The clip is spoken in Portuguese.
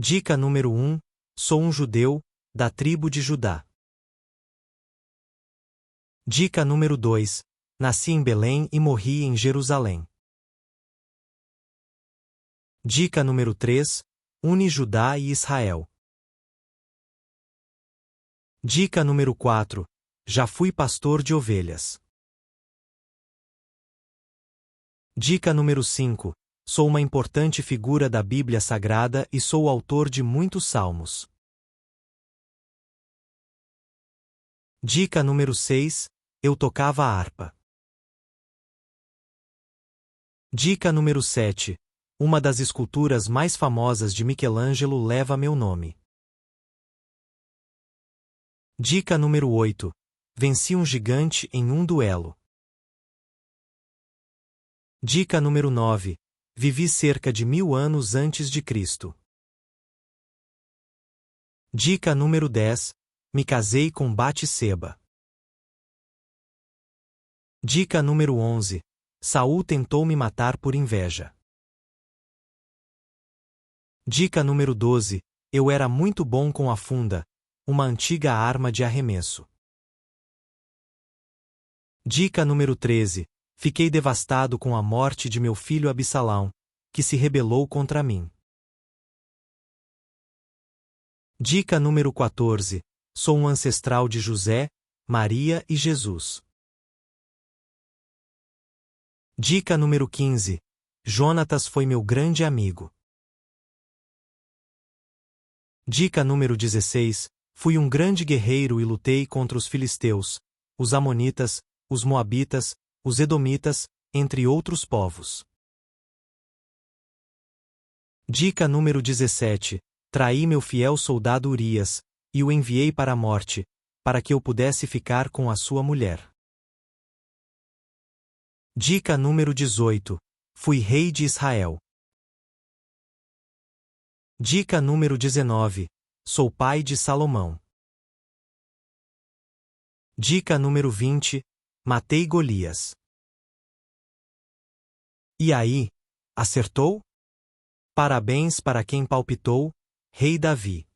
Dica número 1. Sou um judeu, da tribo de Judá. Dica número 2. Nasci em Belém e morri em Jerusalém. Dica número 3. Une Judá e Israel. Dica número 4. Já fui pastor de ovelhas. Dica número 5. Sou uma importante figura da Bíblia Sagrada e sou o autor de muitos salmos. Dica número 6. Eu tocava a harpa. Dica número 7. Uma das esculturas mais famosas de Michelangelo leva meu nome. Dica número 8. Venci um gigante em um duelo. Dica número 9. Vivi cerca de 1000 anos antes de Cristo. Dica número 10. Me casei com Batseba. Dica número 11. Saul tentou me matar por inveja. Dica número 12. Eu era muito bom com a funda, uma antiga arma de arremesso. Dica número 13. Fiquei devastado com a morte de meu filho Absalão, que se rebelou contra mim. Dica número 14. Sou um ancestral de José, Maria e Jesus. Dica número 15. Jonatas foi meu grande amigo. Dica número 16. Fui um grande guerreiro e lutei contra os filisteus, os amonitas, os moabitas, os edomitas, entre outros povos. Dica número 17. Traí meu fiel soldado Urias, e o enviei para a morte, para que eu pudesse ficar com a sua mulher. Dica número 18. Fui rei de Israel. Dica número 19. Sou pai de Salomão. Dica número 20. Matei Golias. E aí, acertou? Parabéns para quem palpitou, Rei Davi.